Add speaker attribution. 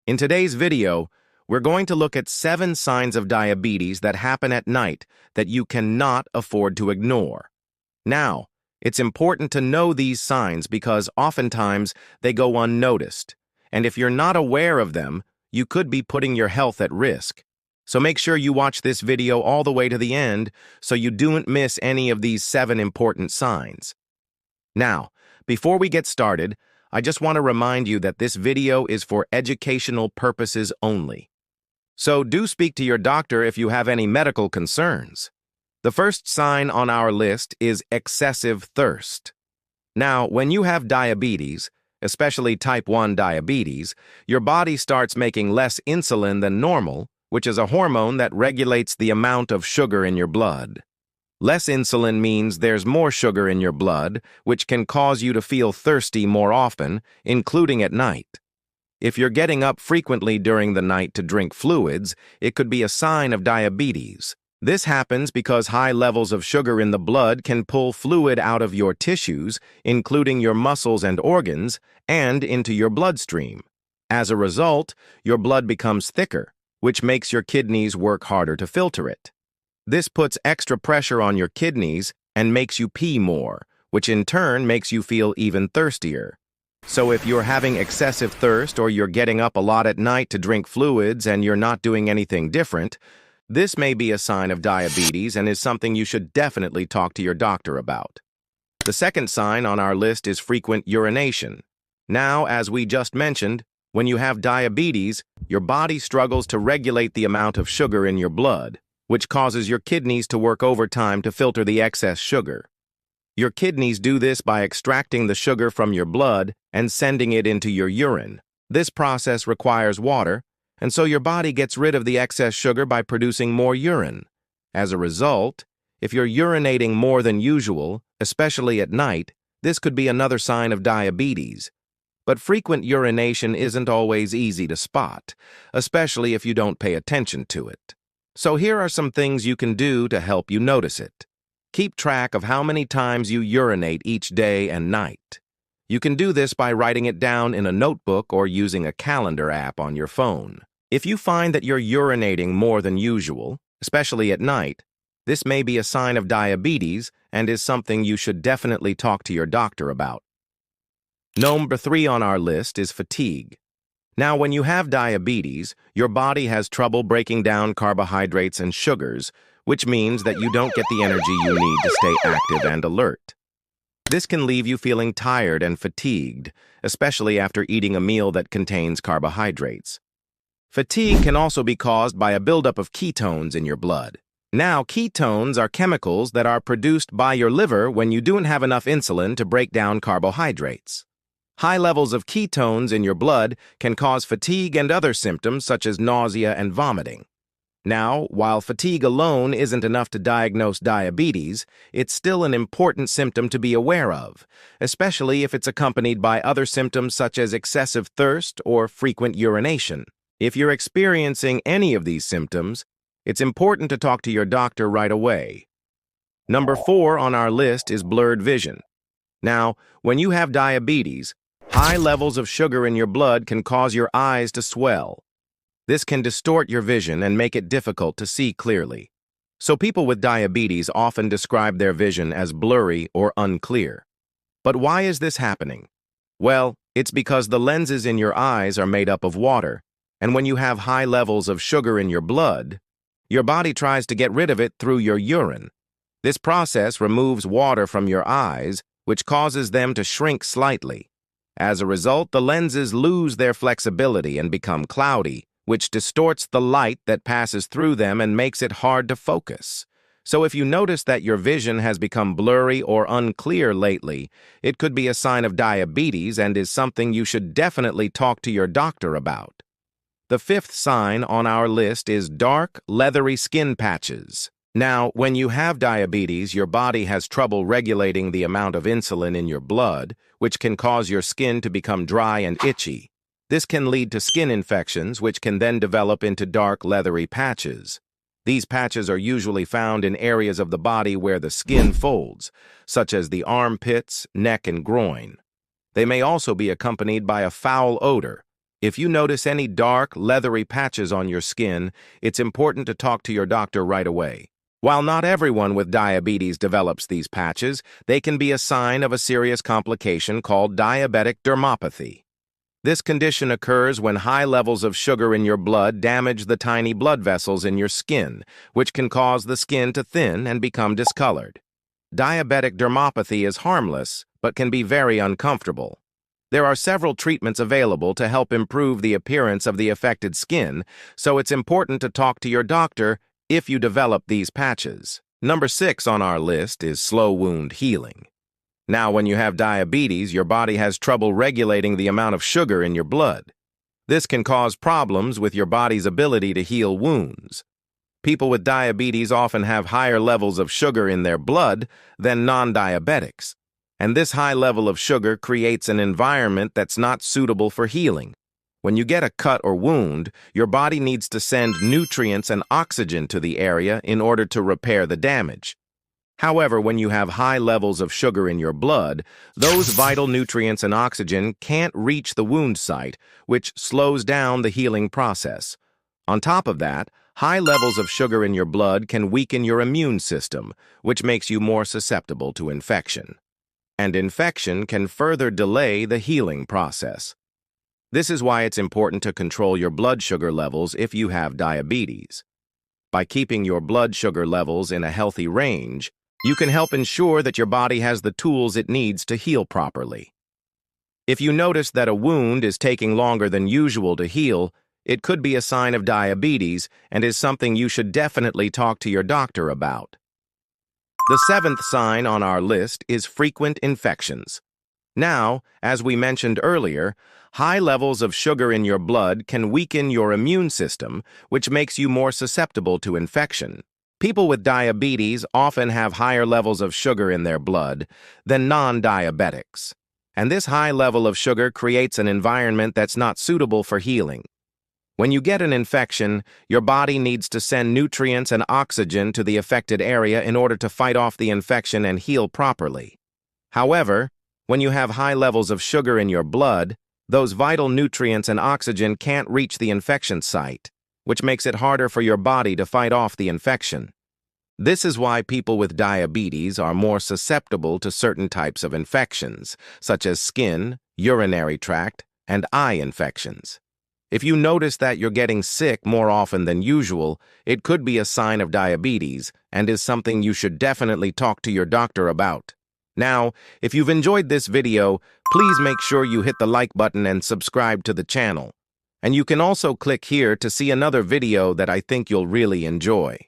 Speaker 1: In today's video, we're going to look at 7 signs of diabetes that happen at night that you cannot afford to ignore. Now, it's important to know these signs because oftentimes they go unnoticed, and if you're not aware of them, you could be putting your health at risk. So make sure you watch this video all the way to the end so you don't miss any of these 7 important signs. Now, before we get started, I just want to remind you that this video is for educational purposes only. So do speak to your doctor if you have any medical concerns. The first sign on our list is excessive thirst. Now, when you have diabetes, especially type 1 diabetes, your body starts making less insulin than normal, which is a hormone that regulates the amount of sugar in your blood. Less insulin means there's more sugar in your blood, which can cause you to feel thirsty more often, including at night. If you're getting up frequently during the night to drink fluids, it could be a sign of diabetes. This happens because high levels of sugar in the blood can pull fluid out of your tissues, including your muscles and organs, and into your bloodstream. As a result, your blood becomes thicker, which makes your kidneys work harder to filter it. This puts extra pressure on your kidneys and makes you pee more, which in turn makes you feel even thirstier. So if you're having excessive thirst or you're getting up a lot at night to drink fluids and you're not doing anything different, this may be a sign of diabetes and is something you should definitely talk to your doctor about. The second sign on our list is frequent urination. Now, as we just mentioned, when you have diabetes, your body struggles to regulate the amount of sugar in your blood, which causes your kidneys to work overtime to filter the excess sugar. Your kidneys do this by extracting the sugar from your blood and sending it into your urine. This process requires water, and so your body gets rid of the excess sugar by producing more urine. As a result, if you're urinating more than usual, especially at night, this could be another sign of diabetes. But frequent urination isn't always easy to spot, especially if you don't pay attention to it. So here are some things you can do to help you notice it. Keep track of how many times you urinate each day and night. You can do this by writing it down in a notebook or using a calendar app on your phone. If you find that you're urinating more than usual, especially at night, this may be a sign of diabetes and is something you should definitely talk to your doctor about. Number 3 on our list is fatigue. Now, when you have diabetes, your body has trouble breaking down carbohydrates and sugars, which means that you don't get the energy you need to stay active and alert. This can leave you feeling tired and fatigued, especially after eating a meal that contains carbohydrates. Fatigue can also be caused by a buildup of ketones in your blood. Now, ketones are chemicals that are produced by your liver when you don't have enough insulin to break down carbohydrates. High levels of ketones in your blood can cause fatigue and other symptoms such as nausea and vomiting. Now, while fatigue alone isn't enough to diagnose diabetes, it's still an important symptom to be aware of, especially if it's accompanied by other symptoms such as excessive thirst or frequent urination. If you're experiencing any of these symptoms, it's important to talk to your doctor right away. Number 4 on our list is blurred vision. Now, when you have diabetes, high levels of sugar in your blood can cause your eyes to swell. This can distort your vision and make it difficult to see clearly. So people with diabetes often describe their vision as blurry or unclear. But why is this happening? Well, it's because the lenses in your eyes are made up of water, and when you have high levels of sugar in your blood, your body tries to get rid of it through your urine. This process removes water from your eyes, which causes them to shrink slightly. As a result, the lenses lose their flexibility and become cloudy, which distorts the light that passes through them and makes it hard to focus. So if you notice that your vision has become blurry or unclear lately, it could be a sign of diabetes and is something you should definitely talk to your doctor about. The 5th sign on our list is dark, leathery skin patches. Now, when you have diabetes, your body has trouble regulating the amount of insulin in your blood, which can cause your skin to become dry and itchy. This can lead to skin infections, which can then develop into dark, leathery patches. These patches are usually found in areas of the body where the skin folds, such as the armpits, neck, and groin. They may also be accompanied by a foul odor. If you notice any dark, leathery patches on your skin, it's important to talk to your doctor right away. While not everyone with diabetes develops these patches, they can be a sign of a serious complication called diabetic dermopathy. This condition occurs when high levels of sugar in your blood damage the tiny blood vessels in your skin, which can cause the skin to thin and become discolored. Diabetic dermopathy is harmless, but can be very uncomfortable. There are several treatments available to help improve the appearance of the affected skin, so it's important to talk to your doctor if you develop these patches. Number 6 on our list is slow wound healing. Now, when you have diabetes, your body has trouble regulating the amount of sugar in your blood. This can cause problems with your body's ability to heal wounds. People with diabetes often have higher levels of sugar in their blood than non-diabetics, and this high level of sugar creates an environment that's not suitable for healing. When you get a cut or wound, your body needs to send nutrients and oxygen to the area in order to repair the damage. However, when you have high levels of sugar in your blood, those vital nutrients and oxygen can't reach the wound site, which slows down the healing process. On top of that, high levels of sugar in your blood can weaken your immune system, which makes you more susceptible to infection. And infection can further delay the healing process. This is why it's important to control your blood sugar levels if you have diabetes. By keeping your blood sugar levels in a healthy range, you can help ensure that your body has the tools it needs to heal properly. If you notice that a wound is taking longer than usual to heal, it could be a sign of diabetes and is something you should definitely talk to your doctor about. The 7th sign on our list is frequent infections. Now, as we mentioned earlier, high levels of sugar in your blood can weaken your immune system, which makes you more susceptible to infection. People with diabetes often have higher levels of sugar in their blood than non-diabetics, and this high level of sugar creates an environment that's not suitable for healing. When you get an infection, your body needs to send nutrients and oxygen to the affected area in order to fight off the infection and heal properly. However, when you have high levels of sugar in your blood, those vital nutrients and oxygen can't reach the infection site, which makes it harder for your body to fight off the infection. This is why people with diabetes are more susceptible to certain types of infections, such as skin, urinary tract, and eye infections. If you notice that you're getting sick more often than usual, it could be a sign of diabetes and is something you should definitely talk to your doctor about. Now, if you've enjoyed this video, please make sure you hit the like button and subscribe to the channel. And you can also click here to see another video that I think you'll really enjoy.